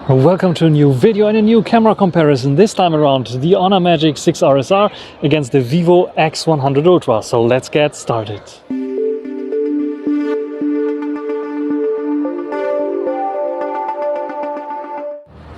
Welcome to a new video and a new camera comparison. This time around the Honor Magic 6 RSR against the Vivo X100 Ultra. So let's get started.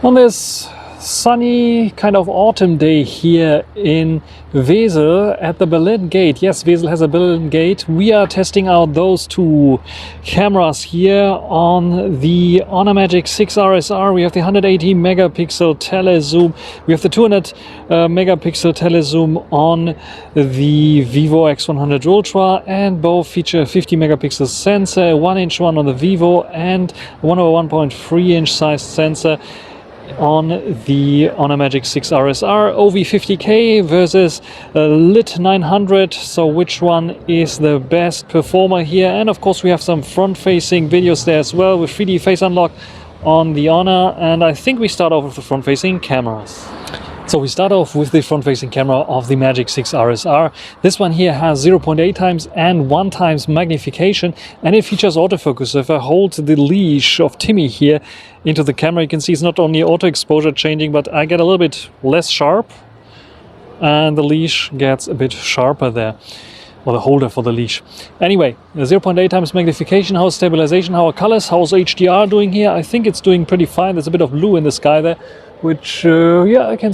On this sunny kind of autumn day here in Wesel at the Berlin gate. Yes, Wesel has a Berlin gate. We are testing out those two cameras here on the Honor Magic 6 RSR. We have the 180 megapixel telezoom. We have the 200 megapixel telezoom on the Vivo X100 Ultra, and both feature a 50 megapixel sensor, a 1-inch one on the Vivo and a 1/1.3-inch size sensor on the Honor Magic 6 RSR. OV50K versus Lit 900, so which one is the best performer here? And of course we have some front-facing videos there as well with 3D face unlock on the Honor, and I think we start off with the front-facing cameras. So we start off with the front-facing camera of the Magic 6 RSR. This one here has 0.8 times and 1 times magnification, and it features autofocus. So if I hold the leash of Timmy here into the camera, you can see it's not only auto exposure changing, but I get a little bit less sharp, and the leash gets a bit sharper there, or the holder for the leash. Anyway, 0.8 times magnification. How's stabilization? How are colors? How's HDR doing here? I think it's doing pretty fine. There's a bit of blue in the sky there, which, yeah, I can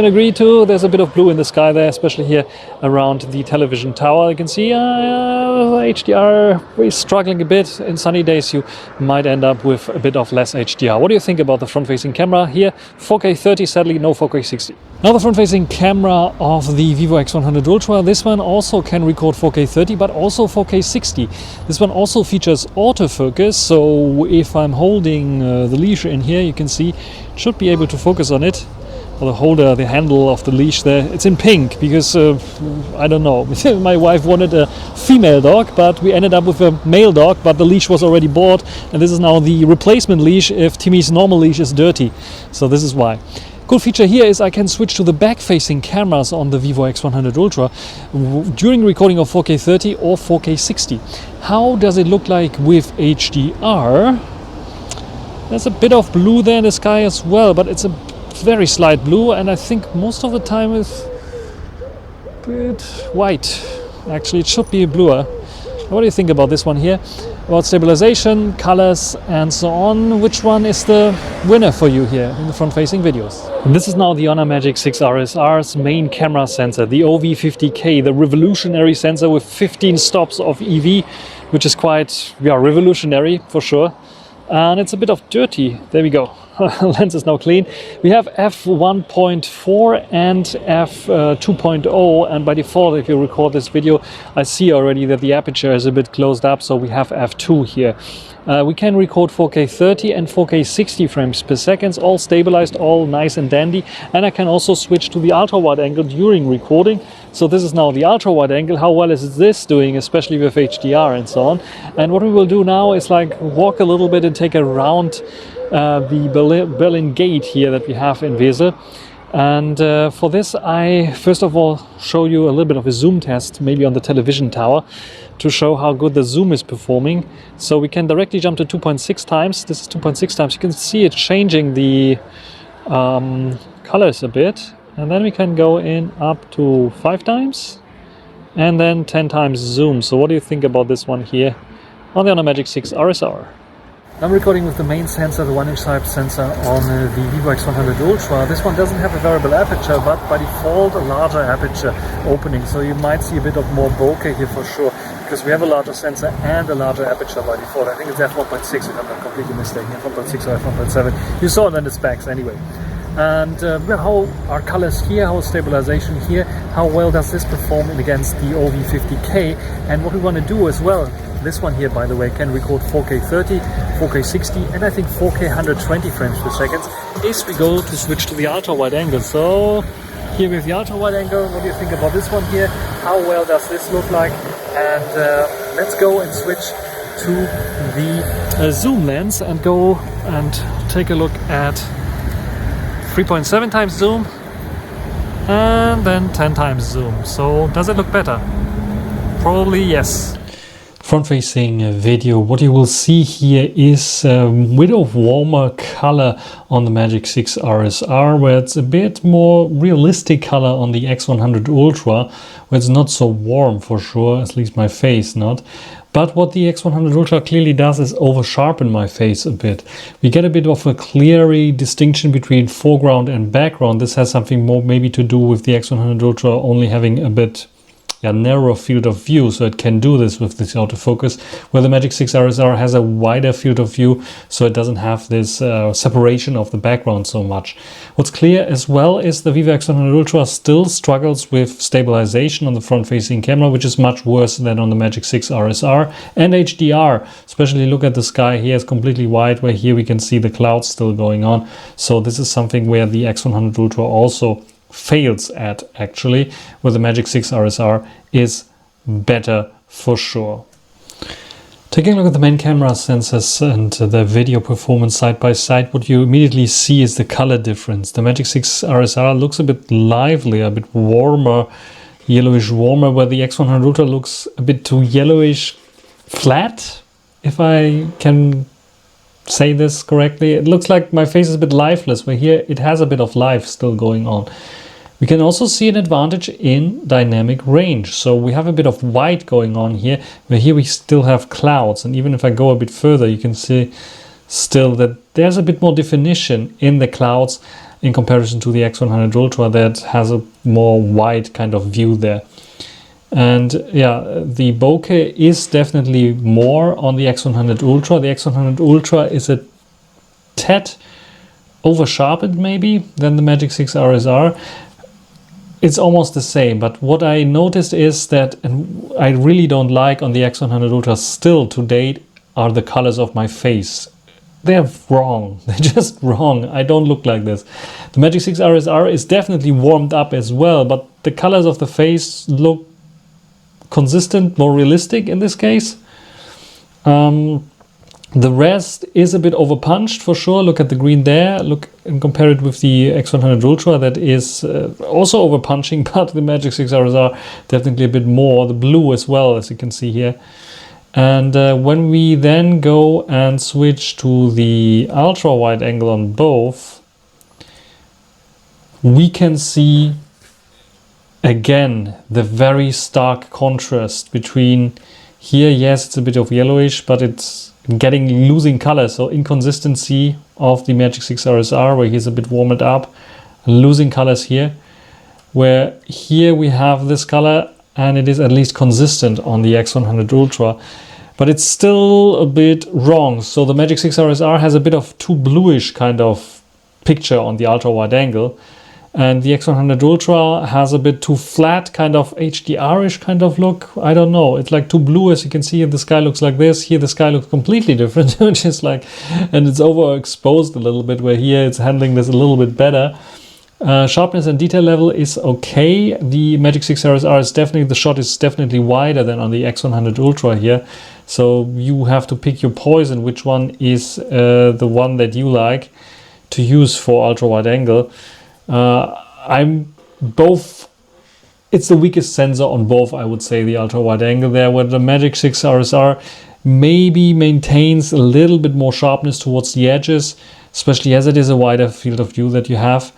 agree to. There's a bit of blue in the sky there, especially here around the television tower. You can see HDR is struggling a bit. In sunny days, you might end up with a bit of less HDR. What do you think about the front-facing camera here? 4K 30, sadly, no 4K 60. Now the front-facing camera of the Vivo X100 Ultra. This one also can record 4K 30, but also 4K 60. This one also features autofocus, so if I'm holding the leash in here, you can see it should be able to focus on it. Or the holder, the handle of the leash there, it's in pink because, I don't know, my wife wanted a female dog, but we ended up with a male dog, but the leash was already bought, and this is now the replacement leash if Timmy's normal leash is dirty. So this is why. Cool feature here is I can switch to the back-facing cameras on the Vivo X100 Ultra during recording of 4K 30 or 4K 60. How does it look like with HDR? There's a bit of blue there in the sky as well, but it's a very slight blue, and I think most of the time it's a bit white. Actually, it should be bluer. What do you think about this one here? About stabilization, colors, and so on. Which one is the winner for you here in the front-facing videos? And this is now the Honor Magic 6 RSR's main camera sensor, the OV50K, the revolutionary sensor with 15 stops of EV, which is quite, yeah, revolutionary for sure. And it's a bit of dirty. There we go. Lens is now clean. We have f1.4 and f2.0, and by default, if you record this video, I see already that the aperture is a bit closed up, so we have f2 here. We can record 4K 30 and 4K 60 frames per second, all stabilized, all nice and dandy. And I can also switch to the ultra-wide angle during recording. So this is now the ultra-wide angle. How well is this doing, especially with HDR and so on? And what we will do now is like walk a little bit and take a round the Berlin gate here that we have in Wesel. And for this, I first of all show you a little bit of a zoom test, maybe on the television tower, to show how good the zoom is performing. So we can directly jump to 2.6 times. This is 2.6 times. You can see it changing the colors a bit. And then we can go in up to 5 times and then 10 times zoom. So what do you think about this one here on the Honor Magic 6 RSR? I'm recording with the main sensor, the 1-inch size sensor on the Vivo X100 Ultra. This one doesn't have a variable aperture, but by default a larger aperture opening. So you might see a bit of more bokeh here for sure, because we have a larger sensor and a larger aperture by default. I think it's f1.6 if I'm not completely mistaken, f1.6 or f1.7. You saw it in the specs anyway. And how are colors here, how is stabilization here, how well does this perform against the OV50K? And what we want to do as well, this one here, by the way, can record 4K 30, 4K 60, and I think 4K 120 frames per second, is we go to switch to the ultra-wide angle. So here with the ultra-wide angle, what do you think about this one here? How well does this look like? And let's go and switch to the zoom lens and go and take a look at 3.7 times zoom and then 10 times zoom. So does it look better? Probably yes. front-facing video, what you will see here is a bit of warmer color on the Magic 6 RSR, where it's a bit more realistic color on the X100 Ultra, where it's not so warm for sure, at least my face not. But what the X100 Ultra clearly does is over-sharpen my face a bit. We get a bit of a clear distinction between foreground and background. This has something more maybe to do with the X100 Ultra only having a bit narrow field of view, so it can do this with this autofocus, where the Magic 6 RSR has a wider field of view, so it doesn't have this separation of the background so much. What's clear as well is the Vivo X100 Ultra still struggles with stabilization on the front-facing camera, which is much worse than on the Magic 6 RSR, and HDR. Especially look at the sky here, it's completely white, where here we can see the clouds still going on. So this is something where the X100 Ultra also fails at, actually, where the Magic 6 RSR is better for sure. Taking a look at the main camera sensors and the video performance side by side, what you immediately see is the color difference. The Magic 6 RSR looks a bit livelier, a bit warmer, yellowish warmer, where the X100 Ultra looks a bit too yellowish flat, if I can say this correctly. It looks like my face is a bit lifeless, where here it has a bit of life still going on. We can also see an advantage in dynamic range. So we have a bit of white going on here, where here we still have clouds. And even if I go a bit further, you can see still that there's a bit more definition in the clouds in comparison to the X100 Ultra that has a more wide kind of view there. And yeah, the bokeh is definitely more on the X100 Ultra. The X100 Ultra is a tad over-sharpened maybe than the Magic 6 RSR. It's almost the same, but what I noticed is that, and I really don't like on the X100 Ultra still to date, are the colors of my face. They're wrong. They're just wrong. I don't look like this. The Magic 6 RSR is definitely warmed up as well, but the colors of the face look consistent, more realistic in this case. The rest is a bit overpunched for sure. Look at the green there. Look and compare it with the X100 Ultra, that is also overpunching, but the Magic 6 RSR definitely a bit more. The blue as well, as you can see here. And when we then go and switch to the ultra wide angle on both, we can see again the very stark contrast between here. Yes, it's a bit of yellowish, but it's losing color, so inconsistency of the Magic 6 RSR, where he's a bit warmed up, losing colors here, where here we have this color and it is at least consistent on the X100 Ultra, but it's still a bit wrong. So the Magic 6 RSR has a bit of too bluish kind of picture on the ultra wide angle, and the X100 Ultra has a bit too flat, kind of HDR-ish kind of look. I don't know. It's like too blue, as you can see. The sky looks like this. Here the sky looks completely different, which is like, and it's overexposed a little bit, where here it's handling this a little bit better. Sharpness and detail level is okay. The Magic 6 RSR is definitely, the shot is definitely wider than on the X100 Ultra here. So you have to pick your poison, which one is the one that you like to use for ultra wide angle. It's the weakest sensor on both, I would say, the ultra wide angle there, where the Magic 6 RSR maybe maintains a little bit more sharpness towards the edges, especially as it is a wider field of view that you have.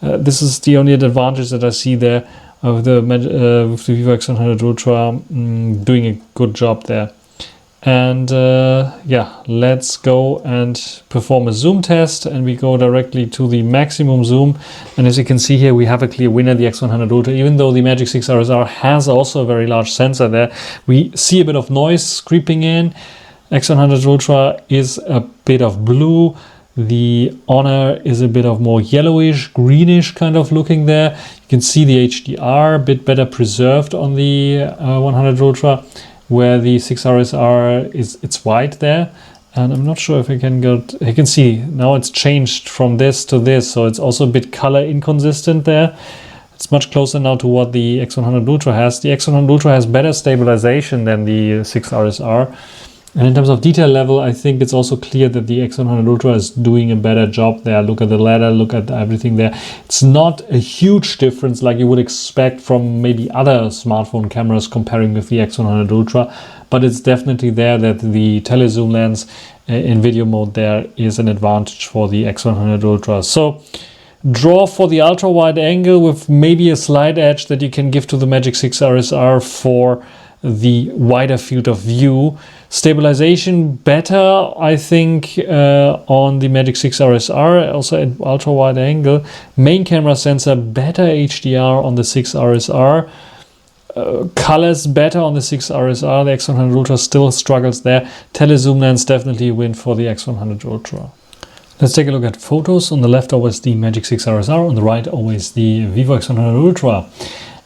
This is the only advantage that I see there with the Vivo X100 Ultra doing a good job there. And yeah, let's go and perform a zoom test, and we go directly to the maximum zoom. And as you can see here, we have a clear winner, the X100 Ultra. Even though the Magic 6 RSR has also a very large sensor there, we see a bit of noise creeping in. X100 Ultra is a bit of blue. The Honor is a bit of more yellowish, greenish kind of looking there. You can see the HDR a bit better preserved on the 100 Ultra, where the 6 RSR it's white there. And I'm not sure if I can go, you can see now it's changed from this to this, so it's also a bit color inconsistent there. It's much closer now to what the X100 Ultra has. The X100 Ultra has better stabilization than the 6 RSR. And in terms of detail level, I think it's also clear that the X100 Ultra is doing a better job there. Look at the ladder, look at everything there. It's not a huge difference like you would expect from maybe other smartphone cameras comparing with the X100 Ultra, but it's definitely there that the telezoom lens in video mode there is an advantage for the X100 Ultra. So draw for the ultra wide angle with maybe a slight edge that you can give to the Magic 6 RSR for the wider field of view. Stabilization better, I think, on the Magic 6 RSR, also at ultra wide angle. Main camera sensor better HDR on the 6 RSR. Colors better on the 6 RSR. The X100 Ultra still struggles there. Telezoom lens definitely a win for the X100 Ultra. Let's take a look at photos. On the left always the Magic 6 RSR, on the right always the Vivo X100 Ultra.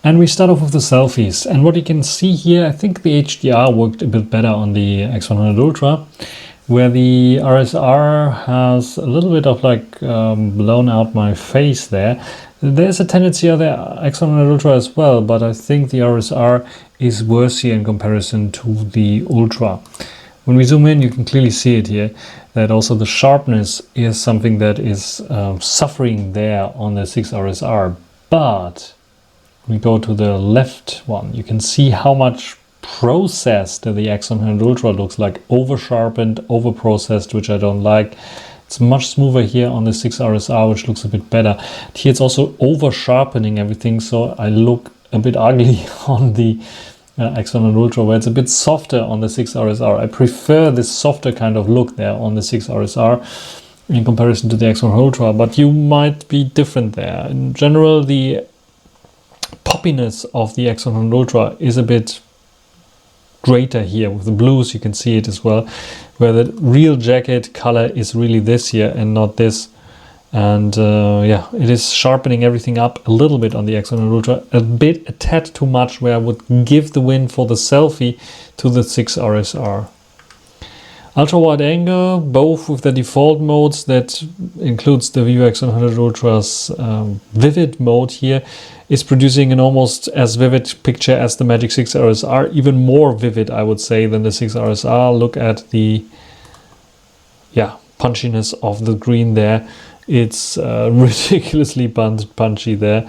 And we start off with the selfies. And what you can see here, I think the HDR worked a bit better on the X100 Ultra, where the RSR has a little bit of like blown out my face there. There's a tendency of the X100 Ultra as well, but I think the RSR is worse here in comparison to the Ultra. When we zoom in, you can clearly see it here, that also the sharpness is something that is suffering there on the 6 RSR. But we go to the left one, you can see how much processed the X100 Ultra looks like, over sharpened, over processed, which I don't like. It's much smoother here on the 6 RSR, which looks a bit better. Here it's also over sharpening everything, so I look a bit ugly on the X100 Ultra, where it's a bit softer on the 6 RSR. I prefer this softer kind of look there on the 6 RSR in comparison to the X100 Ultra, but you might be different there. In general, the poppiness of the X100 Ultra is a bit greater here. With the blues you can see it as well, where the real jacket color is really this here and not this. And yeah, it is sharpening everything up a little bit on the X100 Ultra, a tad too much, where I would give the win for the selfie to the 6 RSR. Ultra wide angle, both with the default modes, that includes the Vivo X100 Ultra's vivid mode here, is producing an almost as vivid picture as the Magic 6 RSR, even more vivid I would say than the 6 RSR. Look at the punchiness of the green there. It's ridiculously punchy there.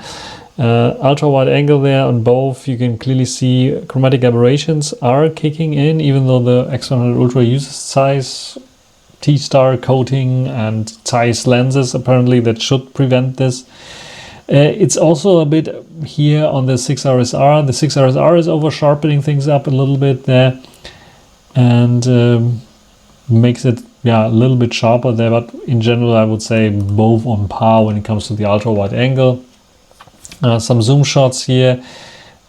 Ultra wide angle there on both, you can clearly see chromatic aberrations are kicking in, even though the X100 Ultra uses Zeiss T-star coating and Zeiss lenses apparently that should prevent this. It's also a bit here on the 6 RSR. The 6 RSR is over sharpening things up a little bit there and makes it a little bit sharper there, but in general I would say both on par when it comes to the ultra wide angle. Some zoom shots here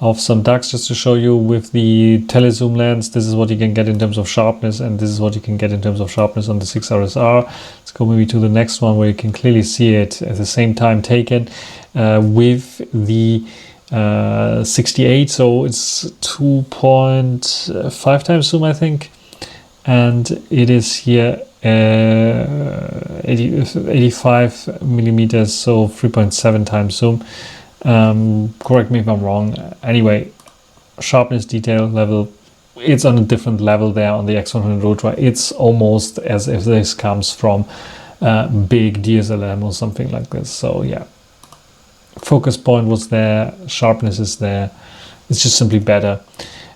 of some ducks just to show you with the telezoom lens. This is what you can get in terms of sharpness, and this is what you can get in terms of sharpness on the 6 RSR. Let's go maybe to the next one where you can clearly see it at the same time taken with the 68, so it's 2.5 times zoom I think, and it is here 85 millimeters, so 3.7 times zoom. Correct me if I'm wrong. Anyway, sharpness, detail level, it's on a different level there on the X100 Ultra. It's almost as if this comes from big DSLM or something like this. So yeah, focus point was there, sharpness is there, it's just simply better.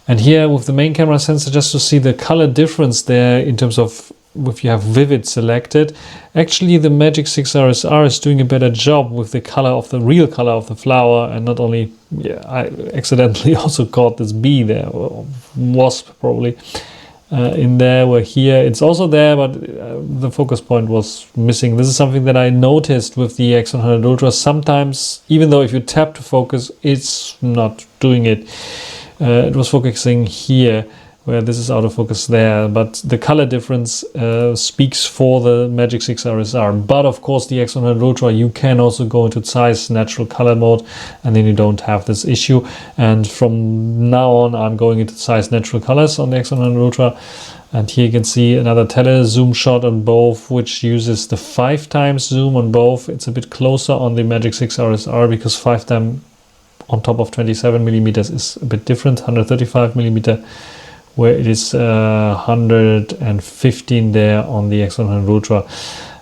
And here with the main camera sensor, just to see the color difference there in terms of if you have vivid selected, actually the Magic 6 RSR is doing a better job with the color of the real color of the flower, and not only, I accidentally also caught this bee there, or wasp probably, in there, where here it's also there, but the focus point was missing. This is something that I noticed with the X100 Ultra. Sometimes, even though if you tap to focus, it's not doing it. It was focusing here, where this is out of focus there, but the color difference speaks for the Magic 6 RSR. But of course the X100 Ultra, you can also go into Zeiss natural color mode, and then you don't have this issue. And from now on I'm going into Zeiss natural colors on the X100 Ultra, and here you can see another tele zoom shot on both, which uses the 5 times zoom on both. It's a bit closer on the Magic 6 RSR because 5 times on top of 27 millimeters is a bit different, 135 millimeter, where it is 115 there on the X100 Ultra.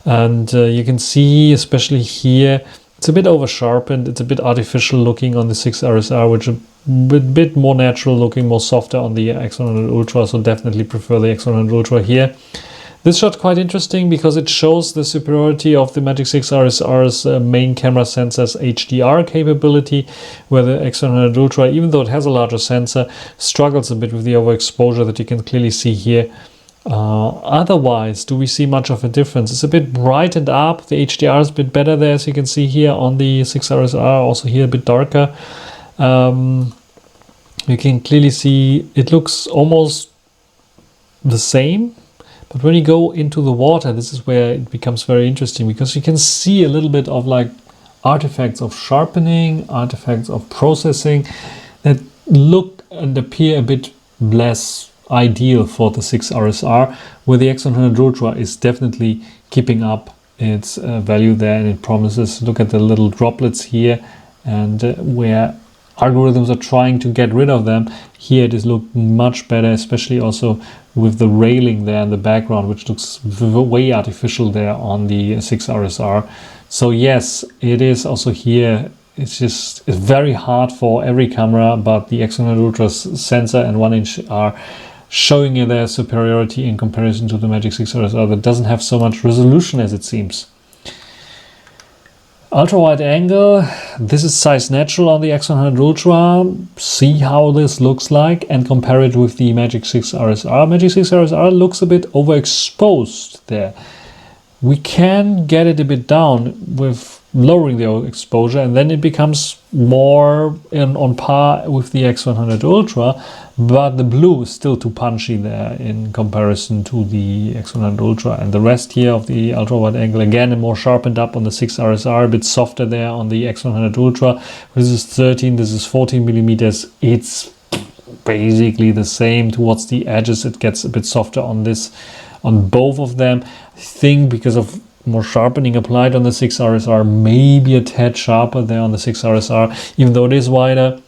And you can see, especially here, it's a bit over sharpened, it's a bit artificial looking on the 6 RSR, which is a bit more natural looking, more softer on the X100 Ultra, so definitely prefer the X100 Ultra here. This shot quite interesting because it shows the superiority of the Magic 6 RSR's main camera sensor's HDR capability, where the X100 Ultra, even though it has a larger sensor, struggles a bit with the overexposure that you can clearly see here. Otherwise, do we see much of a difference? It's a bit brightened up. The HDR is a bit better there, as you can see here on the 6 RSR, also here a bit darker. You can clearly see it looks almost the same. But when you go into the water, this is where it becomes very interesting, because you can see a little bit of like artifacts of sharpening, artifacts of processing that look and appear a bit less ideal for the 6 RSR, where the X100 Ultra is definitely keeping up its value there, and it promises. Look at the little droplets here, and where algorithms are trying to get rid of them, here it is looking much better, especially also with the railing there in the background, which looks way artificial there on the 6 RSR. So yes, it is also here. It's very hard for every camera, but the X100 Ultra's sensor and 1-inch are showing you their superiority in comparison to the Magic 6 RSR that doesn't have so much resolution as it seems. Ultra wide angle, this is size natural on the X100 Ultra. See how this looks like and compare it with the Magic 6 RSR. Magic 6 RSR looks a bit overexposed there. We can get it a bit down with lowering the exposure, and then it becomes more on par with the X100 Ultra, but the blue is still too punchy there in comparison to the X100 Ultra. And the rest here of the ultra wide angle, again more sharpened up on the 6 RSR, a bit softer there on the X100 Ultra. This is 13, this is 14 millimeters. It's basically the same. Towards the edges it gets a bit softer on this, on both of them. I think because of more sharpening applied on the 6 RSR, maybe a tad sharper there on the 6 RSR, even though it is wider.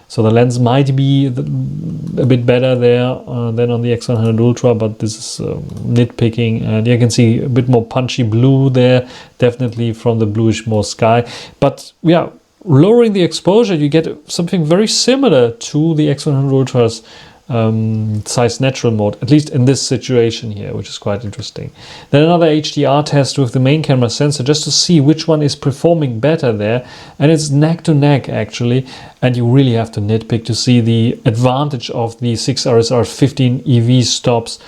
So the lens might be a bit better there than on the X100 Ultra, but this is nitpicking. And you can see a bit more punchy blue there, definitely from the bluish more sky. But yeah, lowering the exposure, you get something very similar to the X100 Ultra's size natural mode, at least in this situation here, which is quite interesting. Then another HDR test with the main camera sensor, just to see which one is performing better there, and it's neck to neck actually, and you really have to nitpick to see the advantage of the 6 RSR 15 EV stops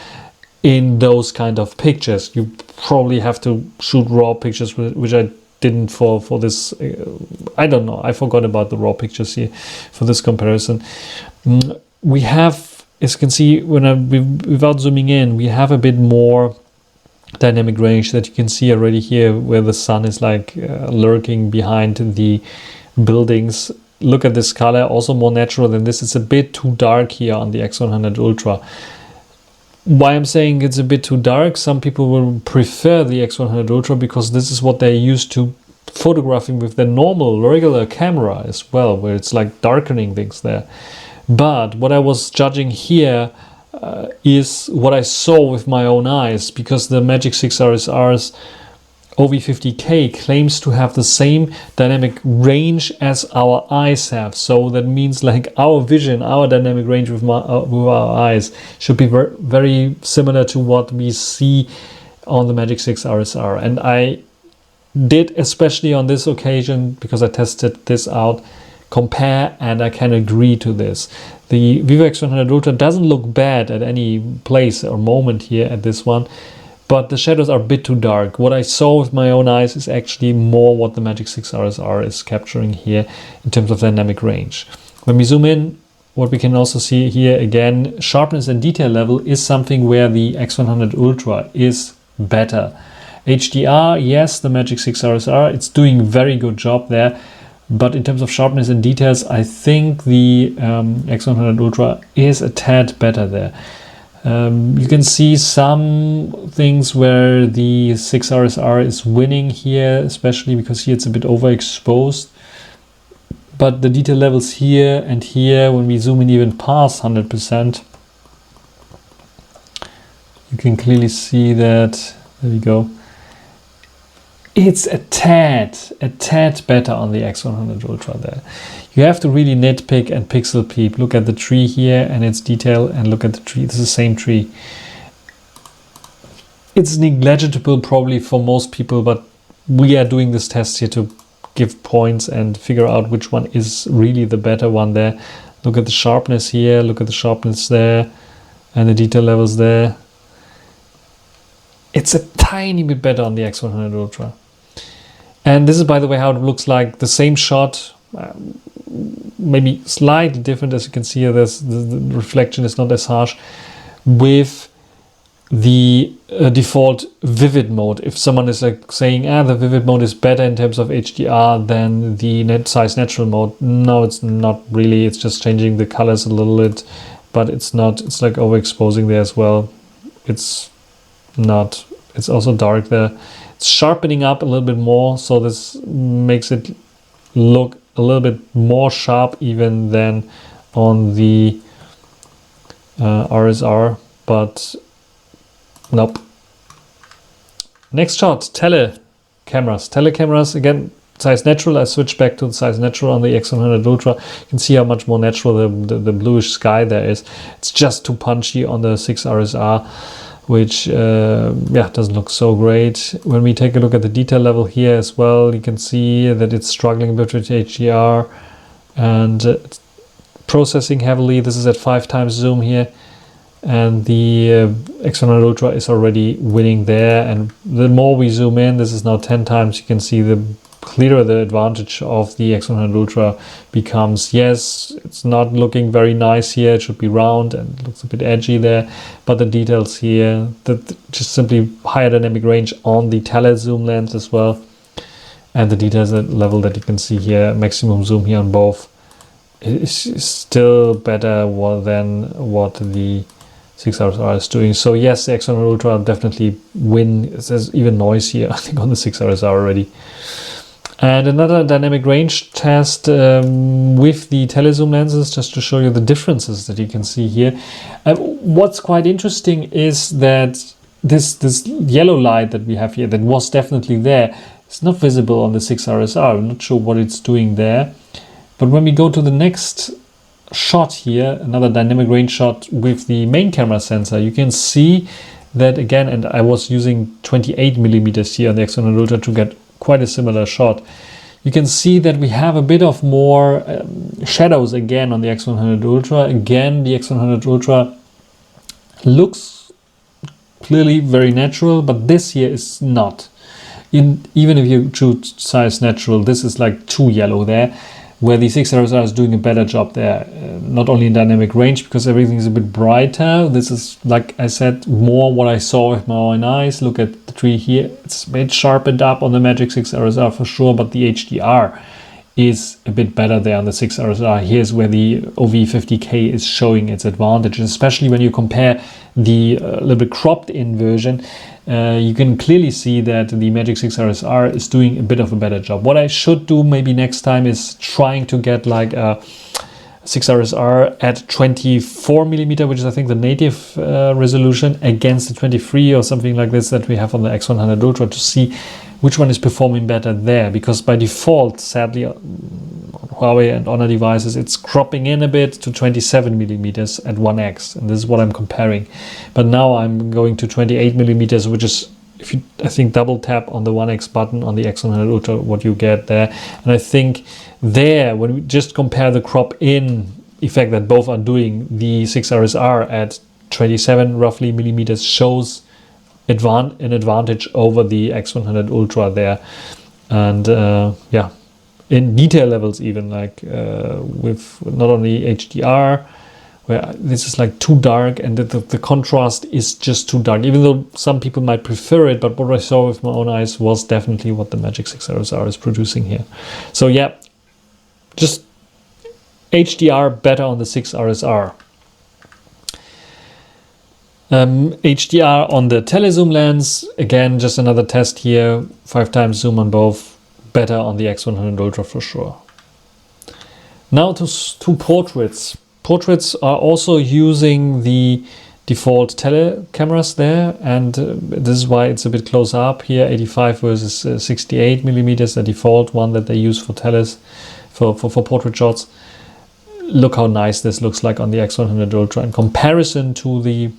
in those kind of pictures. You probably have to shoot raw pictures, which I didn't for this. I don't know, I forgot about the raw pictures here for this comparison. We have, as you can see, without zooming in, we have a bit more dynamic range that you can see already here, where the sun is like lurking behind the buildings. Look at this color, also more natural than this. It's a bit too dark here on the X100 Ultra. Why I'm saying it's a bit too dark, some people will prefer the X100 Ultra because this is what they're used to photographing with their normal, regular camera as well, where it's like darkening things there. But what I was judging here is what I saw with my own eyes, because the Magic 6 RSR's OV50K claims to have the same dynamic range as our eyes have. So that means like our vision, our dynamic range with our eyes should be very similar to what we see on the Magic 6 RSR. And I did, especially on this occasion, because I tested this out, compare, and I can agree to this. The Vivo X100 Ultra doesn't look bad at any place or moment here at this one, but the shadows are a bit too dark. What I saw with my own eyes is actually more what the Magic 6 RSR is capturing here in terms of dynamic range. When we zoom in, what we can also see here again, sharpness and detail level is something where the X100 Ultra is better. HDR, yes, the Magic 6 RSR, it's doing a very good job there. But in terms of sharpness and details, I think the X100 Ultra is a tad better there. You can see some things where the 6 RSR is winning here, especially because here it's a bit overexposed. But the detail levels here and here, when we zoom in even past 100%, You can clearly see that, there we go. It's a tad better on the X100 Ultra there. You have to really nitpick and pixel peep. Look at the tree here and its detail, and look at the tree. This is the same tree. It's negligible probably for most people, but we are doing this test here to give points and figure out which one is really the better one there. Look at the sharpness here, look at the sharpness there, and the detail levels there. It's a tiny bit better on the X100 Ultra. And this is, by the way, how it looks like. The same shot, maybe slightly different. As you can see here, the reflection is not as harsh with the default vivid mode. If someone is like saying, the vivid mode is better in terms of HDR than the size natural mode. No, it's not really. It's just changing the colors a little bit, but it's not, it's like overexposing there as well. It's not, it's also dark there. It's sharpening up a little bit more, so this makes it look a little bit more sharp even than on the RSR, but nope. Next shot, telecameras. Telecameras, again, size natural. I switched back to the size natural on the X100 Ultra. You can see how much more natural the bluish sky there is. It's just too punchy on the 6 RSR, which doesn't look so great. When we take a look at the detail level here as well, you can see that it's struggling a bit with HDR and it's processing heavily. This is at 5 times zoom here, and the X100 Ultra is already winning there. And the more we zoom in, this is now 10 times, you can see the clearer the advantage of the X100 Ultra becomes. Yes, it's not looking very nice here. It should be round and looks a bit edgy there, but the details here, just simply higher dynamic range on the tele zoom lens as well, and the details level that you can see here, maximum zoom here on both, is still better than what the 6 RSR is doing. So yes, the X100 Ultra definitely win. There's even noise here, I think, on the 6 RSR already. And another dynamic range test with the telezoom lenses, just to show you the differences that you can see here. What's quite interesting is that this yellow light that we have here, that was definitely there, it's not visible on the 6 RSR. I'm not sure what it's doing there. But when we go to the next shot here, another dynamic range shot with the main camera sensor, you can see that again, and I was using 28mm here on the X100 Ultra to get quite a similar shot. You can see that we have a bit of more shadows again on the X100 Ultra. Again, the X100 Ultra looks clearly very natural, but this here is not. Even if you choose size natural, this is like too yellow there, where the 6 RSR is doing a better job there. Not only in dynamic range, because everything is a bit brighter. This is, like I said, more what I saw with my own eyes. Look at the tree here. It's a bit sharpened up on the Magic 6 RSR for sure, but the HDR is a bit better there on the 6 RSR. Here's where the OV50K is showing its advantages, especially when you compare the little bit cropped in version. You can clearly see that the Magic 6 RSR is doing a bit of a better job. What I should do maybe next time is trying to get like a 6 RSR at 24mm, which is I think the native resolution, against the 23 or something like this that we have on the X100 Ultra, to see which one is performing better there. Because by default, sadly, on Huawei and Honor devices, it's cropping in a bit to 27mm at 1x, and this is what I'm comparing. But now I'm going to 28mm, which is, if you, I think, double tap on the 1x button on the X100 Ultra, what you get there. And I think there, when we just compare the crop in effect that both are doing, the 6 RSR at 27 roughly millimeters shows an advantage over the X100 Ultra there. And yeah, in detail levels, even like with not only HDR, where this is like too dark, and the contrast is just too dark, even though some people might prefer it. But what I saw with my own eyes was definitely what the Magic 6 RSR is producing here. So yeah, just HDR better on the 6 RSR. HDR on the telezoom lens, again, just another test here, 5 times zoom on both, better on the X100 Ultra for sure. Now to portraits. Portraits are also using the default tele cameras there, and this is why it's a bit close up here. 85 versus 68 millimeters, the default one that they use for teles, for portrait shots. Look how nice this looks like on the X100 Ultra in comparison to the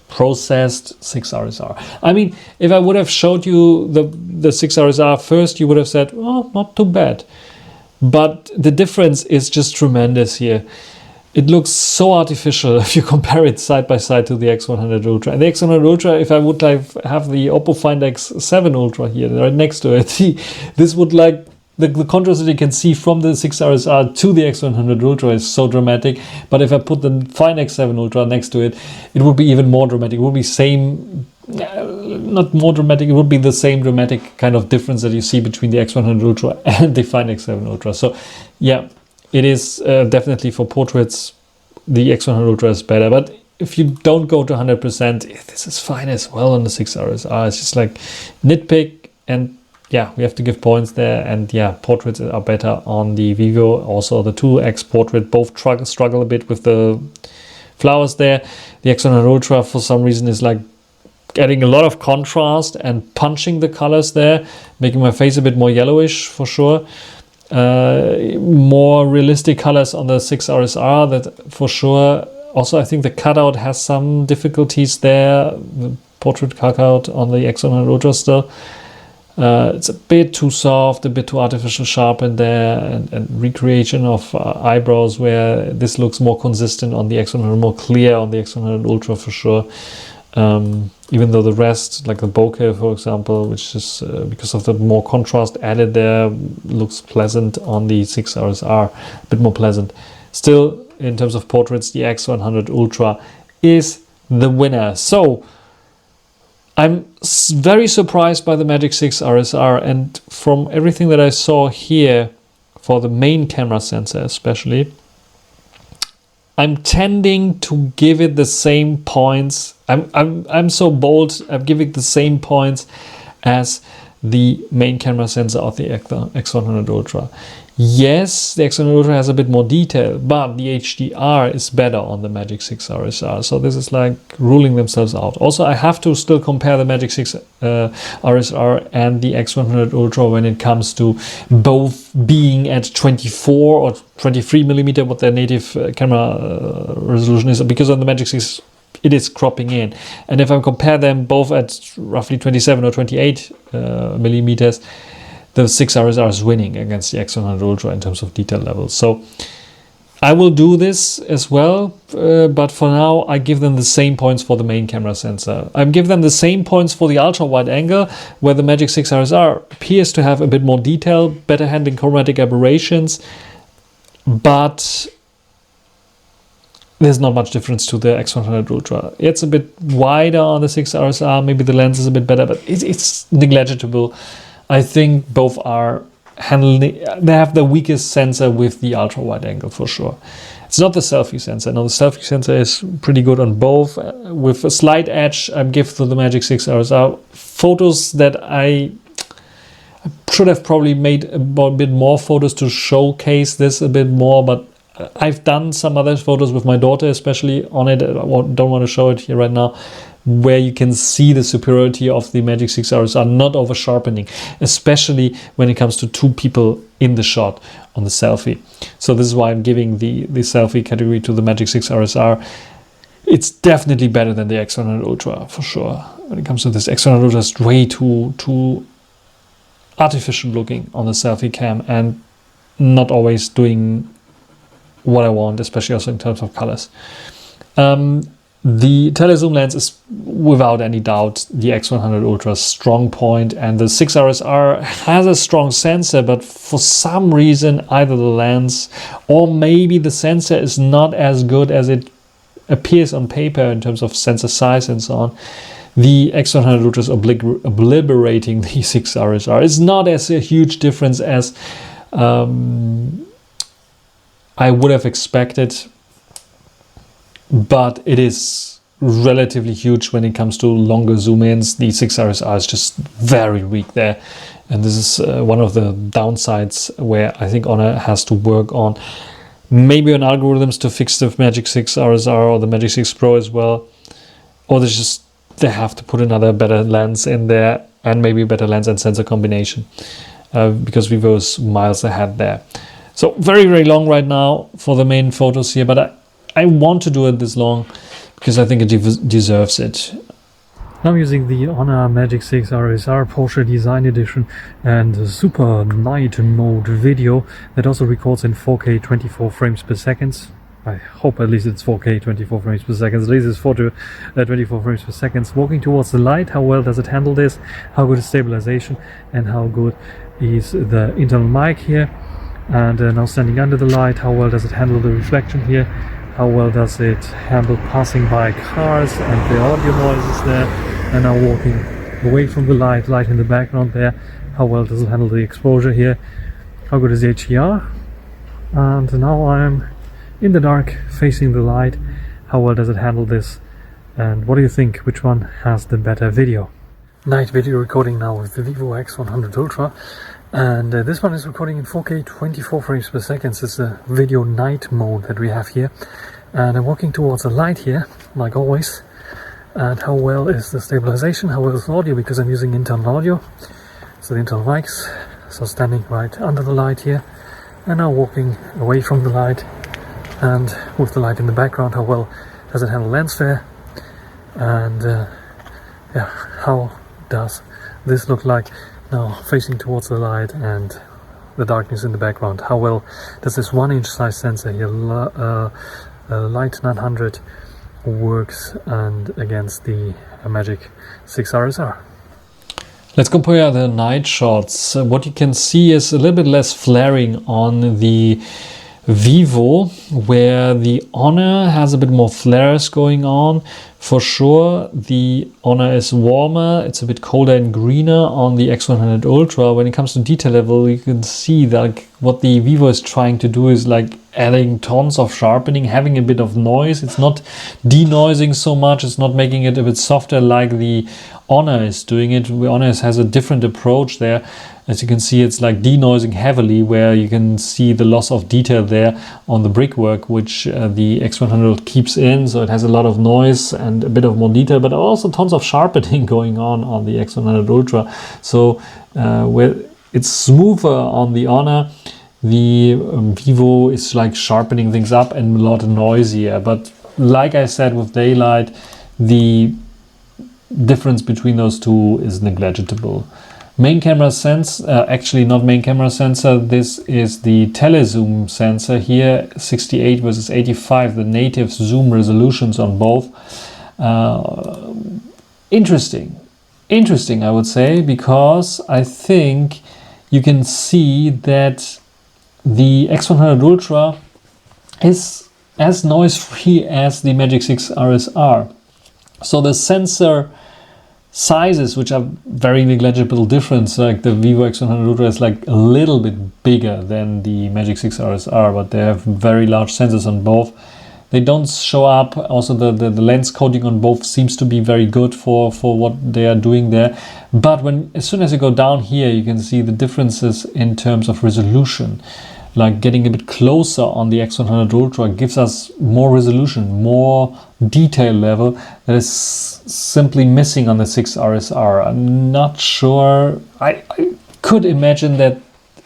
processed 6 RSR. I mean, if I would have showed you the 6 RSR first, you would have said, oh, not too bad. But the difference is just tremendous here. It looks so artificial if you compare it side by side to the X100 Ultra. And the X100 Ultra, if I would like have the Oppo Find X7 Ultra here right next to it, this would like the contrast that you can see from the 6 RSR to the X100 Ultra is so dramatic. But if I put the Find X7 Ultra next to it, it would be even more dramatic. It would be not more dramatic, it would be the same dramatic kind of difference that you see between the X100 Ultra and the Find X7 Ultra. So yeah, it is definitely for portraits, the X100 Ultra is better. But if you don't go to 100%, this is fine as well on the 6 RSR. It's just like nitpick, and yeah, we have to give points there. And yeah, portraits are better on the Vivo. Also the 2X portrait, both struggle a bit with the flowers there. The X100 Ultra for some reason is like getting a lot of contrast and punching the colors there, making my face a bit more yellowish for sure. More realistic colors on the 6 RSR, that for sure. Also, I think the cutout has some difficulties there. The portrait cutout on the X100 Ultra still. It's a bit too soft, a bit too artificial sharp in there, and recreation of eyebrows where this looks more consistent on the X100, more clear on the X100 Ultra for sure. Even though the rest, like the bokeh, for example, which is because of the more contrast added there, looks pleasant on the 6 RSR, a bit more pleasant. Still, in terms of portraits, the X100 Ultra is the winner. So, I'm very surprised by the Magic 6 RSR, and from everything that I saw here, for the main camera sensor especially, I'm tending to give it the same points. I'm so bold. I'm giving the same points as the main camera sensor of the X100 Ultra. Yes, the X100 Ultra has a bit more detail, but the HDR is better on the Magic 6 RSR. So this is like ruling themselves out. Also, I have to still compare the Magic 6 RSR and the X100 Ultra when it comes to both being at 24 or 23 millimeter, what their native camera resolution is, because on the Magic 6 it is cropping in. And if I compare them both at roughly 27 or 28 millimeters, the 6 RSR is winning against the X100 Ultra in terms of detail levels. So I will do this as well, but for now I give them the same points for the main camera sensor. I give them the same points for the ultra wide angle, where the Magic 6 RSR appears to have a bit more detail, better handling chromatic aberrations, but there's not much difference to the X100 Ultra. It's a bit wider on the 6 RSR, maybe the lens is a bit better, but it's negligible. I think both are handling, they have the weakest sensor with the ultra wide angle for sure. It's not the selfie sensor. No, the selfie sensor is pretty good on both. With a slight edge, I give to the Magic 6 RSR photos that I should have probably made a bit more photos to showcase this a bit more, but I've done some other photos with my daughter, especially on it. I don't want to show it here right now, where you can see the superiority of the Magic 6 RSR not over sharpening, especially when it comes to two people in the shot on the selfie. So this is why I'm giving the selfie category to the Magic 6 RSR. It's definitely better than the X100 Ultra for sure. When it comes to this, X100 Ultra is way too artificial looking on the selfie cam and not always doing what I want, especially also in terms of colors. The telezoom lens is without any doubt the X100 Ultra's strong point, and the 6 RSR has a strong sensor, but for some reason either the lens or maybe the sensor is not as good as it appears on paper in terms of sensor size and so on. The X100 Ultra is obliterating the 6 RSR. It's not as a huge difference as I would have expected, but it is relatively huge when it comes to longer zoom ins. The 6 RSR is just very weak there, and this is one of the downsides where I think Honor has to work on, maybe on algorithms to fix the Magic 6 RSR or the Magic 6 Pro as well. or they have to put another better lens in there, and maybe a better lens and sensor combination, because Vivo is miles ahead there. So very, very long right now for the main photos here, but I want to do it this long because I think it deserves it. I'm using the Honor Magic 6 RSR Porsche Design Edition and the Super Night Mode video that also records in 4K 24 frames per second. I hope at least it's 4K 24 frames per second. At least it's 24 frames per second. Walking towards the light, how well does it handle this? How good is stabilization? And how good is the internal mic here? And now standing under the light, how well does it handle the reflection here? How well does it handle passing by cars and the audio noises there? And now walking away from the light in the background there, how well does it handle the exposure here? How good is the HDR? And now I'm in the dark facing the light, how well does it handle this? And what do you think, which one has the better video? Night video recording now with the Vivo X100 Ultra, and this one is recording in 4K 24 frames per second. It's a video night mode that we have here, and I'm walking towards the light here like always. And how well is the stabilization, how well is the audio, because I'm using internal audio, so the internal mics. So standing right under the light here, and now walking away from the light and with the light in the background, how well does it handle lens flare? And yeah, how does this look like now facing towards the light and the darkness in the background? How well does this 1-inch size sensor here, Light 900, works and against the Magic 6 RSR? Let's compare the night shots. What you can see is a little bit less flaring on the Vivo, where the Honor has a bit more flares going on. For sure, the Honor is warmer, it's a bit colder and greener on the X100 Ultra. When it comes to detail level, you can see that what the Vivo is trying to do is like adding tons of sharpening, having a bit of noise. It's not denoising so much, it's not making it a bit softer like the Honor is doing it. The Honor has a different approach there. As you can see, it's like denoising heavily, where you can see the loss of detail there on the brickwork, which the X100 keeps in. So it has a lot of noise and a bit of more detail, but also tons of sharpening going on the X100 Ultra. So where it's smoother on the Honor, the Vivo is like sharpening things up and a lot noisier. But like I said, with daylight, the difference between those two is negligible. Main camera actually not main camera sensor, this is the telezoom sensor here, 68 versus 85, the native zoom resolutions on both. Interesting I would say, because I think you can see that the X100 Ultra is as noise-free as the Magic 6 RSR. So the sensor sizes, which are very negligible difference, like the Vivo X100 Ultra is like a little bit bigger than the Magic 6 RSR, but they have very large sensors on both. They don't show up. Also the lens coating on both seems to be very good for what they are doing there. But as soon as you go down here, you can see the differences in terms of resolution. Like getting a bit closer on the X100 Ultra gives us more resolution, more detail level that is simply missing on the 6 RSR. I'm not sure. I could imagine that.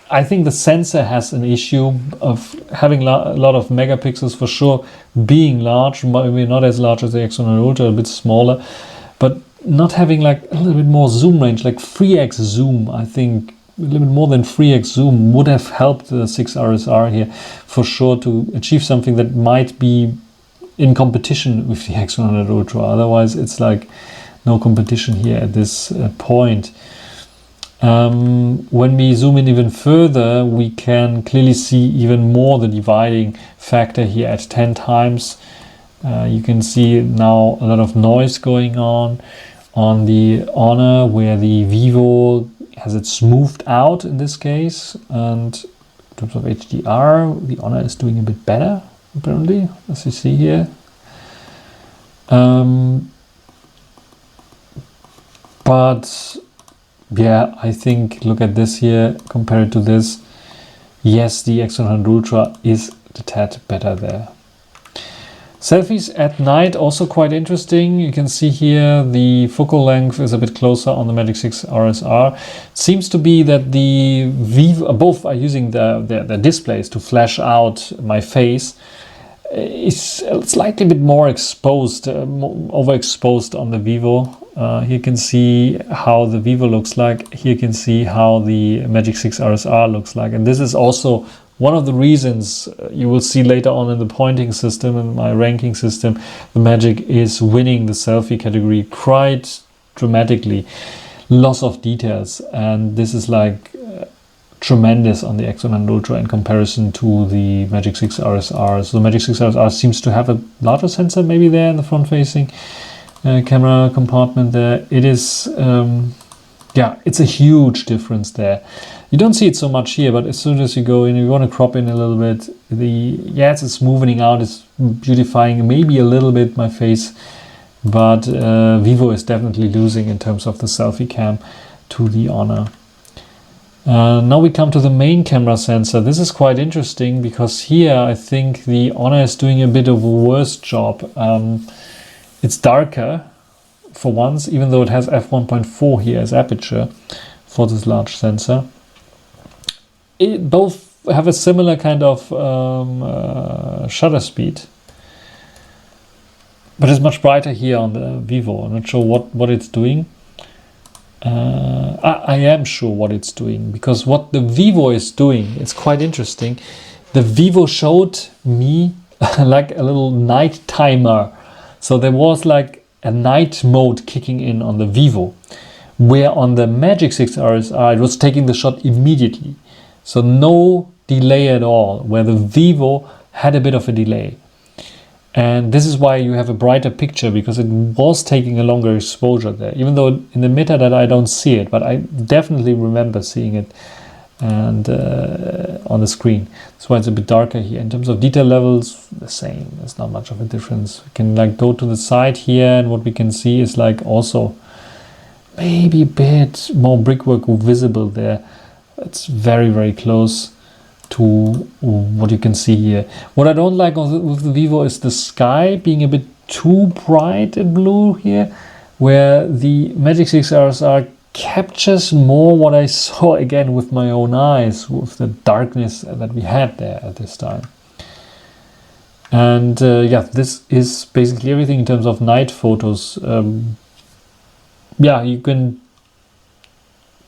I think the sensor has an issue of having a lot of megapixels for sure, being large, maybe not as large as the X100 Ultra, a bit smaller, but not having like a little bit more zoom range, like 3x zoom. I think a little bit more than 3x zoom would have helped the 6 RSR here for sure to achieve something that might be in competition with the X100 Ultra. Otherwise it's like no competition here at this point. When we zoom in even further, we can clearly see even more the dividing factor here at 10 times. You can see now a lot of noise going on the Honor, where the Vivo has it smoothed out in this case. And in terms of HDR, the Honor is doing a bit better, apparently, as you see here. But yeah, I think, look at this here, compared to this. Yes, the X100 Ultra is a tad better there. Selfies at night, also quite interesting. You can see here the focal length is a bit closer on the Magic 6 RSR. Seems to be that the Vivo, both are using the displays to flash out my face, is slightly bit more exposed, overexposed on the Vivo. Here you can see how the Vivo looks like. Here you can see how the Magic 6 RSR looks like. And this is also one of the reasons you will see later on in the pointing system, in my ranking system, the Magic is winning the selfie category quite dramatically. Loss of details, and this is like tremendous on the X100 Ultra in comparison to the Magic 6 RSR. So the Magic 6 RSR seems to have a larger sensor maybe there in the front-facing camera compartment there. It is, yeah, it's a huge difference there. You don't see it so much here, but as soon as you go in, you want to crop in a little bit, yes, it's smoothing out, it's beautifying maybe a little bit my face, but Vivo is definitely losing in terms of the selfie cam to the Honor. Now we come to the main camera sensor. This is quite interesting because here I think the Honor is doing a bit of a worse job. It's darker for once, even though it has f1.4 here as aperture for this large sensor. Both have a similar kind of shutter speed, but it's much brighter here on the Vivo. I'm not sure what it's doing. I am sure what it's doing, because what the Vivo is doing, it's quite interesting. The Vivo showed me like a little night timer. So there was like a night mode kicking in on the Vivo, where on the Magic 6 RSR it was taking the shot immediately. So no delay at all, where the Vivo had a bit of a delay. And this is why you have a brighter picture, because it was taking a longer exposure there. Even though in the metadata I don't see it, but I definitely remember seeing it and on the screen. That's why it's a bit darker here. In terms of detail levels, the same. There's not much of a difference. We can like go to the side here, and what we can see is like also maybe a bit more brickwork visible there. It's very, very close to what you can see here. What I don't like with the Vivo is the sky being a bit too bright and blue here, where the Magic 6 RSR captures more what I saw again with my own eyes, with the darkness that we had there at this time. And yeah, this is basically everything in terms of night photos. Yeah, you can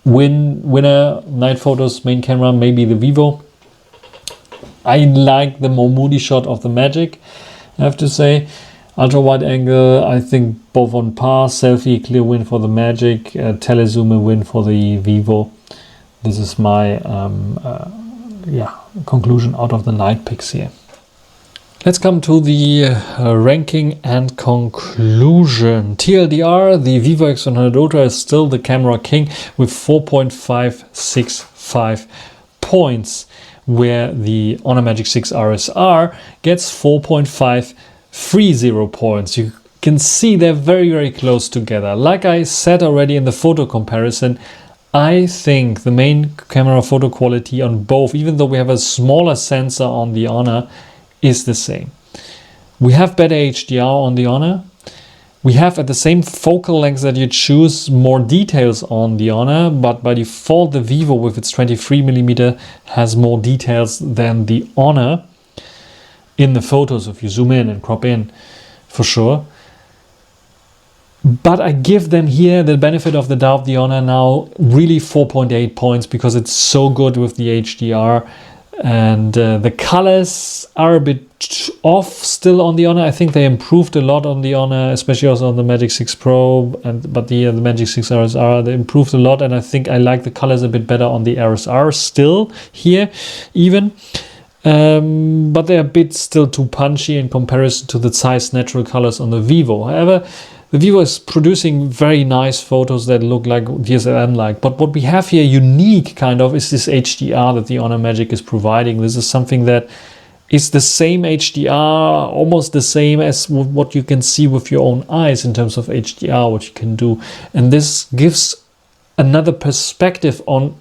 winner night photos, main camera, maybe the Vivo. I like the more moody shot of the Magic, I have to say. Ultra wide angle, I think both on par. Selfie, clear win for the Magic. Telezoom, a win for the Vivo. This is my yeah, conclusion out of the night picks here. Let's come to the ranking and conclusion. TLDR, the Vivo X100 Ultra is still the camera king with 4.565 points, where the Honor Magic 6 RSR gets 4.530 points. You can see they're very, very close together. Like I said already in the photo comparison, I think the main camera photo quality on both, even though we have a smaller sensor on the Honor, is the same. We have better HDR on the Honor. We have at the same focal length that you choose more details on the Honor, but by default the Vivo with its 23mm has more details than the Honor in the photos if you zoom in and crop in, for sure. But I give them here the benefit of the doubt, the Honor now really 4.8 points, because it's so good with the HDR. And the colors are a bit off still on the Honor. I think they improved a lot on the Honor, especially also on the Magic 6 Pro, but the Magic 6 RSR, they improved a lot, and I think I like the colors a bit better on the RSR still here even. But they're a bit still too punchy in comparison to the Zeiss natural colors on the Vivo. However, the Vivo is producing very nice photos that look like DSLM-like. But what we have here unique kind of is this HDR that the Honor Magic is providing. This is something that is the same HDR, almost the same as what you can see with your own eyes in terms of HDR, what you can do. And this gives another perspective on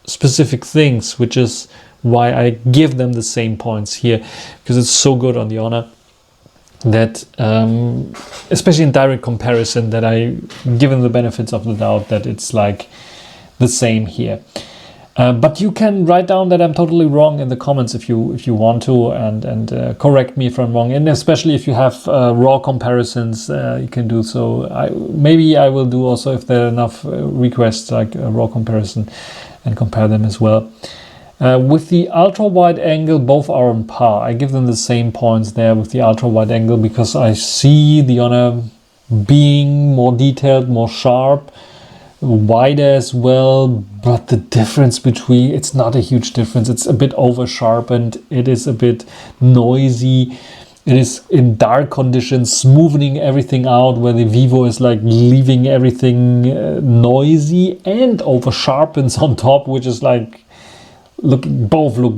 specific things, which is why I give them the same points here, because it's so good on the Honor. that, especially in direct comparison, that I given the benefits of the doubt that it's like the same here. But you can write down that I'm totally wrong in the comments if you want to, and correct me if I'm wrong. And especially if you have raw comparisons, you can do so. Maybe I will do also, if there are enough requests, like a raw comparison, and compare them as well. With the ultra wide angle, both are on par. I give them the same points there with the ultra wide angle, because I see the Honor being more detailed, more sharp, wider as well, but the difference between, it's not a huge difference. It's a bit over sharpened, it is a bit noisy, it is in dark conditions smoothing everything out, where the Vivo is like leaving everything noisy and over sharpens on top, which is like both look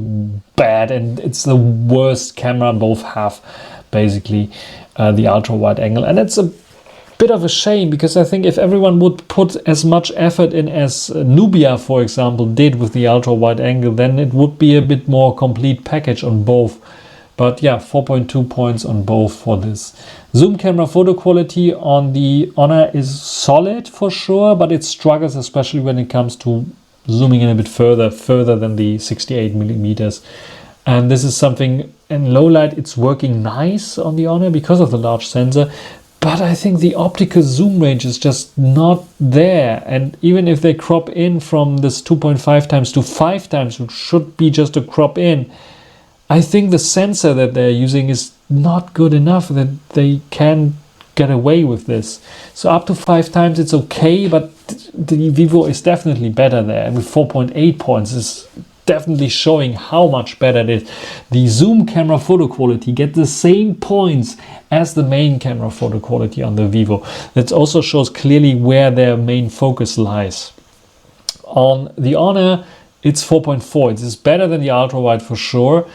bad, and it's the worst camera both have, basically, the ultra wide angle. And it's a bit of a shame, because I think if everyone would put as much effort in as Nubia, for example, did with the ultra wide angle, then it would be a bit more complete package on both. But yeah, 4.2 points on both for this. Zoom camera photo quality on the Honor is solid for sure, but it struggles, especially when it comes to zooming in a bit further than the 68 millimeters. And this is something, in low light it's working nice on the Honor because of the large sensor. But I think the optical zoom range is just not there. And even if they crop in from this 2.5 times to 5 times, which should be just a crop in, I think the sensor that they're using is not good enough that they can get away with this. So up to 5 times it's okay, but the Vivo is definitely better there. And with 4.8 points is definitely showing how much better it is. The zoom camera photo quality get the same points as the main camera photo quality on the Vivo. That also shows clearly where their main focus lies. On the Honor, it's 4.4. It is better than the ultra wide for sure.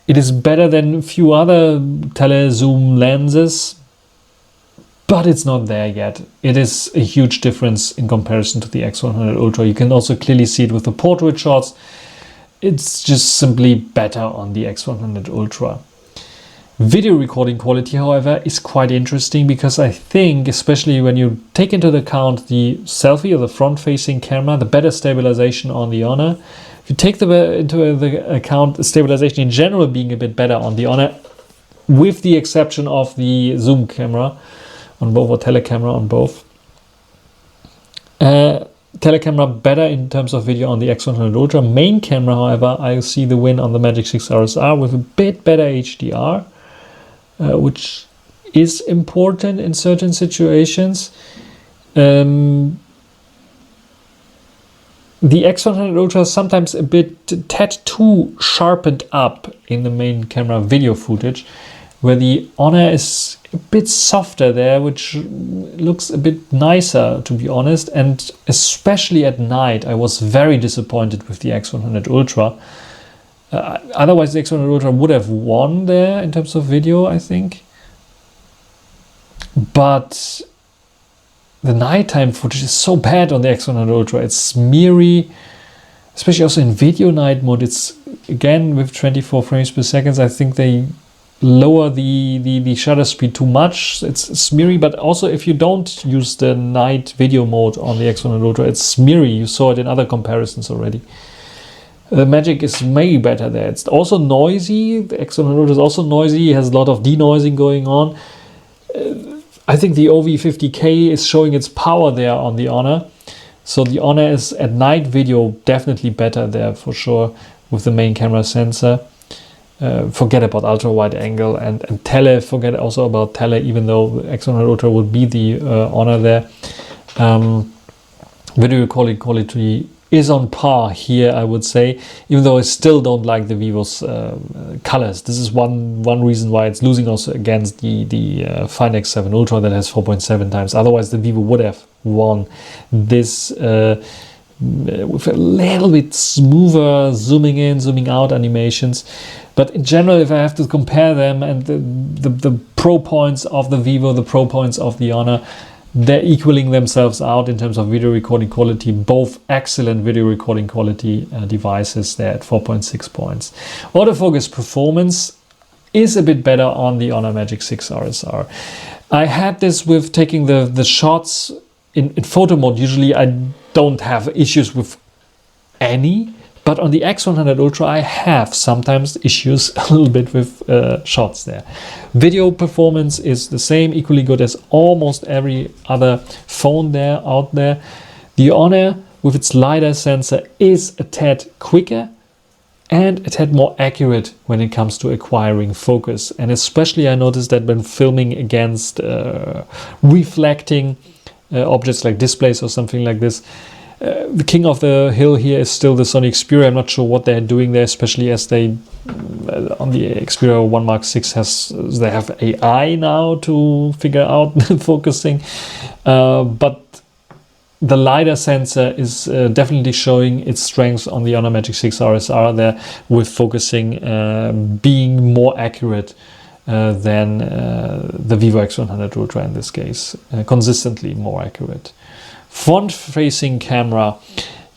It is better than a few other tele zoom lenses, but it's not there yet. It is a huge difference in comparison to the X100 Ultra. You can also clearly see it with the portrait shots. It's just simply better on the X100 Ultra. Video recording quality, however, is quite interesting, because I think, especially when you take into account the selfie or the front-facing camera, the better stabilization on the Honor. If you take into account stabilization in general being a bit better on the Honor, with the exception of the zoom camera on both, or telecamera on both. Telecamera better in terms of video on the X100 Ultra. Main camera, however, I see the win on the Magic 6 RSR with a bit better HDR, which is important in certain situations. The X100 Ultra is sometimes a bit tad too sharpened up in the main camera video footage, where the Honor is a bit softer there, which looks a bit nicer, to be honest. And especially at night, I was very disappointed with the X100 Ultra. Otherwise, the X100 Ultra would have won there in terms of video, I think. But the nighttime footage is so bad on the X100 Ultra. It's smeary, especially also in video night mode. It's, again, with 24 frames per second, I think they lower the shutter speed too much. It's smeary, but also if you don't use the night video mode on the X100 Ultra, it's smeary. You saw it in other comparisons already. The Magic is way better there. It's also noisy. The X100 Ultra is also noisy. It has a lot of denoising going on. I think the OV50K is showing its power there on the Honor. So the Honor is at night video definitely better there for sure with the main camera sensor. Forget about ultra wide angle and tele. Forget also about tele, even though X100 Ultra would be the Honor there. Video recording quality is on par here, I would say, even though I still don't like the Vivo's colors. This is one reason why it's losing also against the Find X7 Ultra that has 4.7 times. Otherwise, the Vivo would have won this with a little bit smoother zooming in, zooming out animations. But in general, if I have to compare them and the pro points of the Vivo, the pro points of the Honor, they're equaling themselves out in terms of video recording quality. Both excellent video recording quality devices there at 4.6 points. Autofocus performance, is a bit better on the Honor Magic 6 RSR. I had this with taking the shots in photo mode. Usually I don't have issues with any, but on the X100 Ultra I have sometimes issues a little bit with shots there. Video performance is the same, equally good as almost every other phone out there. The Honor with its LiDAR sensor is a tad quicker and a tad more accurate when it comes to acquiring focus. And especially I noticed that when filming against reflecting objects like displays or something like this, the king of the hill here is still the Sony Xperia. I'm not sure what they're doing there, especially as they on the Xperia 1 Mark 6 they have AI now to figure out focusing, but the LiDAR sensor is definitely showing its strengths on the Honor Magic 6 RSR there, with focusing being more accurate than the Vivo X100 Ultra in this case, consistently more accurate. Front-facing camera.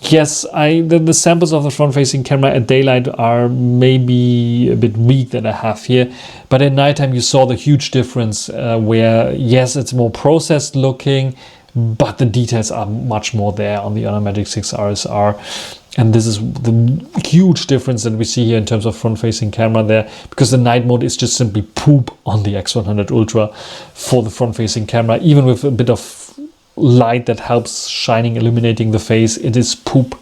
Yes, the samples of the front-facing camera at daylight are maybe a bit weak that I have here, but at nighttime you saw the huge difference where, yes, it's more processed looking, but the details are much more there on the Honor Magic 6 RSR. And this is the huge difference that we see here in terms of front-facing camera there, because the night mode is just simply poop on the X100 Ultra for the front-facing camera. Even with a bit of light that helps shining, illuminating the face, it is poop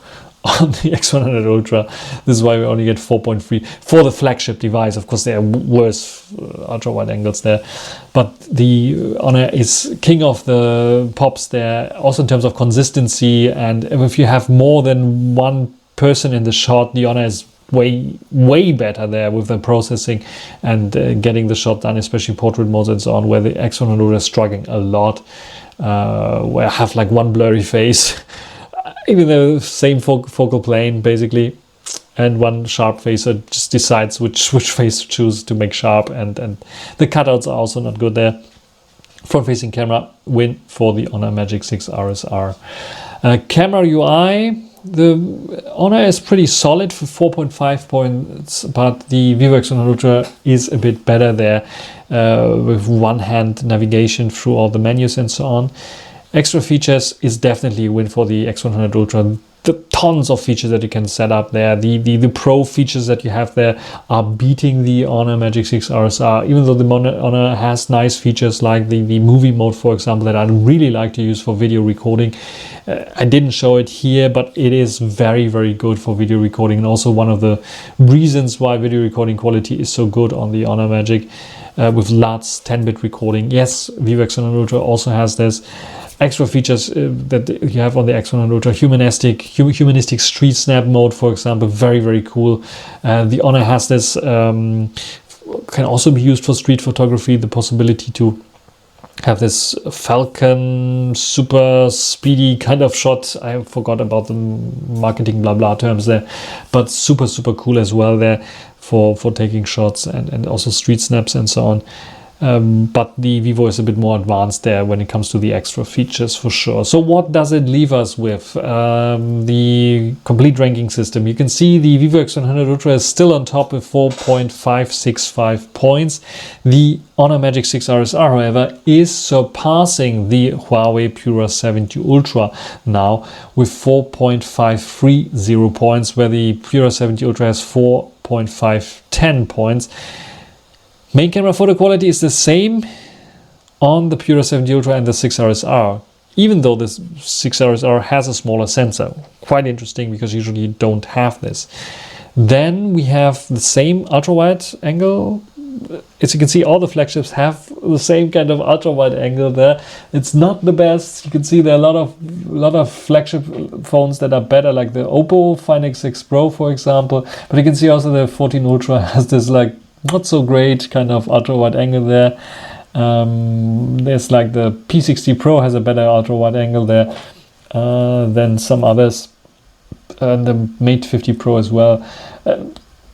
on the X100 Ultra. This is why we only get 4.3 for the flagship device. Of course, there are worse ultra wide angles there, but the Honor is king of the pops there, also in terms of consistency. And if you have more than one person in the shot, the Honor is way better there with the processing and getting the shot done, especially portrait modes and so on, where the X100 Ultra is struggling a lot, where I have like one blurry face even the same focal plane basically, and one sharp face, so it just decides which face to choose to make sharp, and the cutouts are also not good there. Front facing camera win for the Honor Magic 6 RSR. Camera UI, the Honor is pretty solid for 4.5 points, but the Vivo X100 Ultra is a bit better there, with one-hand navigation through all the menus and so on. Extra features is definitely a win for the X100 Ultra. The tons of features that you can set up there. The Pro features that you have there are beating the Honor Magic 6 RSR, even though the Honor has nice features like the movie mode, for example, that I really like to use for video recording. I didn't show it here, but it is very, very good for video recording, and also one of the reasons why video recording quality is so good on the Honor Magic with LUTs, 10-bit recording. Yes, Vivo X100 Ultra also has this. Extra features that you have on the X100 Ultra, humanistic street snap mode, for example, very, very cool. The Honor has this, can also be used for street photography, the possibility to have this Falcon super speedy kind of shot. I forgot about the marketing blah blah terms there, but super cool as well there for taking shots and also street snaps and so on. But the Vivo is a bit more advanced there when it comes to the extra features, for sure. So what does it leave us with? The complete ranking system. You can see the Vivo X100 Ultra is still on top with 4.565 points. The Honor Magic 6 RSR, however, is surpassing the Huawei Pura 70 Ultra now with 4.530 points, where the Pura 70 Ultra has 4.510 points. Main camera photo quality is the same on the Pura 70 Ultra and the 6 RSR, even though the 6 RSR has a smaller sensor. Quite interesting, because usually you don't have this. Then we have the same ultra-wide angle. As you can see, all the flagships have the same kind of ultra-wide angle there. It's not the best. You can see there are a lot of flagship phones that are better, like the Oppo Find X6 Pro, for example. But you can see also the 14 Ultra has this like not so great kind of ultra wide angle there. There's like the P60 Pro has a better ultra wide angle there than some others, and the Mate 50 Pro as well.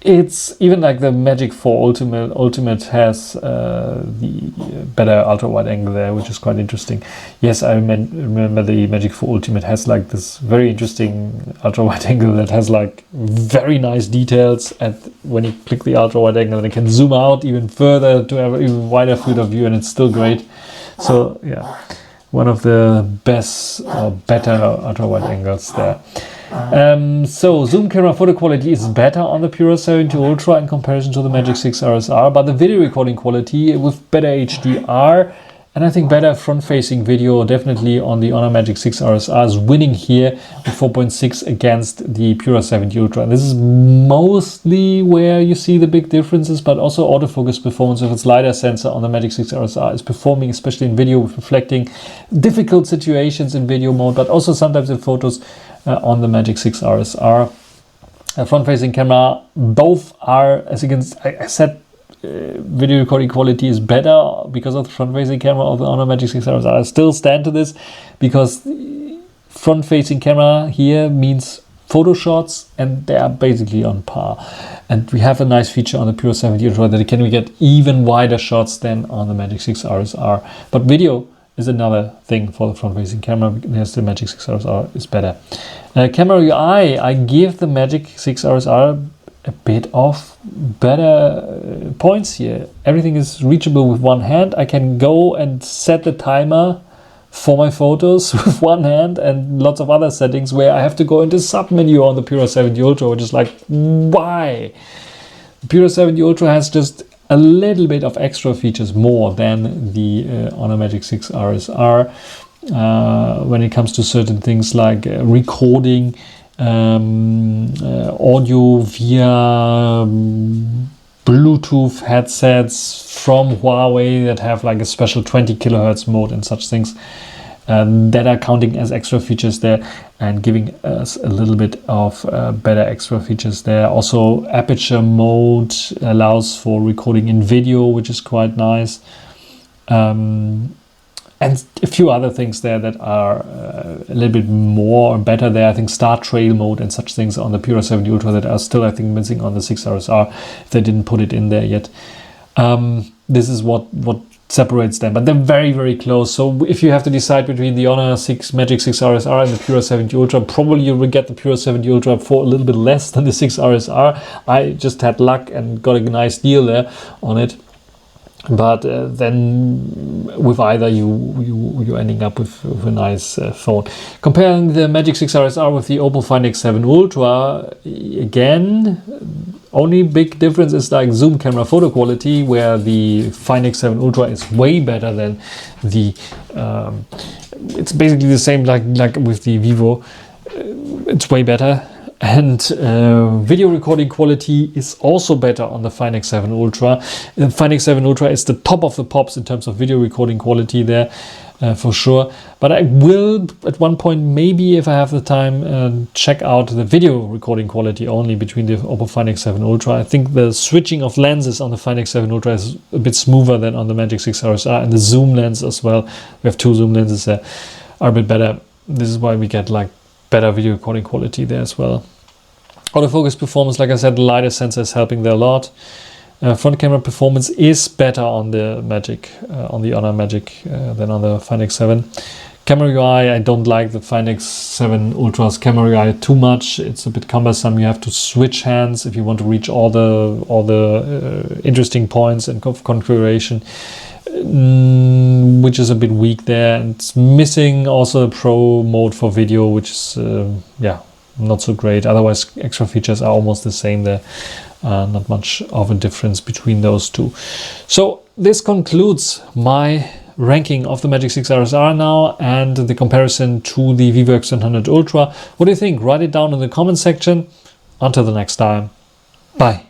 it's even like the Magic 4 Ultimate has the better ultra wide angle there, which is quite interesting. Yes, I remember the Magic 4 Ultimate has like this very interesting ultra wide angle that has like very nice details at when you click the ultra wide angle, and it can zoom out even further to have even wider field of view, and it's still great. So yeah, one of the best or better ultra wide angles there. So zoom camera photo quality is better on the Pura 70 Ultra in comparison to the Magic 6 RSR, but the video recording quality with better HDR and I think better front-facing video definitely on the Honor Magic 6 RSR is winning here with 4.6 against the Pura 70 Ultra. And this is mostly where you see the big differences, but also autofocus performance with its LiDAR sensor on the Magic 6 RSR is performing, especially in video, with reflecting difficult situations in video mode, but also sometimes in photos on the Magic 6 RSR. Front-facing camera, both are, as you can, I said, video recording quality is better because of the front-facing camera of the Honor Magic 6 RSR. I still stand to this because front-facing camera here means photo shots, and they are basically on par. And we have a nice feature on the Pura 70 Ultra that can we get even wider shots than on the Magic 6 RSR. But video is another thing for the front-facing camera because the Magic 6 RSR is better. Camera UI, I give the Magic 6 RSR a bit of better points here. Everything is reachable with one hand. I can go and set the timer for my photos with one hand, and lots of other settings where I have to go into sub-menu on the Pura 70 Ultra, which is like, why? The Pura 70 Ultra has just a little bit of extra features more than the Honor Magic 6 RSR when it comes to certain things like recording audio via Bluetooth headsets from Huawei that have like a special 20 kilohertz mode and such things that are counting as extra features there and giving us a little bit of better extra features there. Also, aperture mode allows for recording in video, which is quite nice. And a few other things there that are a little bit more better there. I think Star Trail mode and such things on the Pura 70 Ultra that are still, I think, missing on the 6 RSR if they didn't put it in there yet. This is what separates them, but they're very, very close. So if you have to decide between the Honor Magic 6 RSR and the Pura 70 Ultra, probably you will get the Pura 70 Ultra for a little bit less than the 6 RSR. I just had luck and got a nice deal there on it. But then with either you're ending up with a nice phone. Comparing the Magic 6 RSR with the Oppo Find X7 Ultra, again, only big difference is like zoom camera photo quality, where the Find X7 Ultra is way better than the it's basically the same like with the Vivo. It's way better. And video recording quality is also better on the Find X7 Ultra. The Find X7 Ultra is the top of the pops in terms of video recording quality there, for sure. But I will, at one point, maybe if I have the time, check out the video recording quality only between the Oppo Find X7 Ultra. I think the switching of lenses on the Find X7 Ultra is a bit smoother than on the Magic 6 RSR, and the zoom lens as well. We have two zoom lenses there, are a bit better. This is why we get like better video recording quality there as well. Autofocus performance, like I said, the LiDAR sensor is helping there a lot. Front camera performance is better on the Magic, on the Honor Magic than on the Find X7. Camera UI, I don't like the Find X7 Ultra's camera UI too much. It's a bit cumbersome. You have to switch hands if you want to reach all the interesting points and configuration, which is a bit weak there. And it's missing also a pro mode for video, which is not so great. Otherwise, extra features are almost the same there. Not much of a difference between those two. So this concludes my ranking of the Magic 6 RSR now and the comparison to the Vivo X100 Ultra. What do you think? Write it down in the comment section. Until the next time. Bye.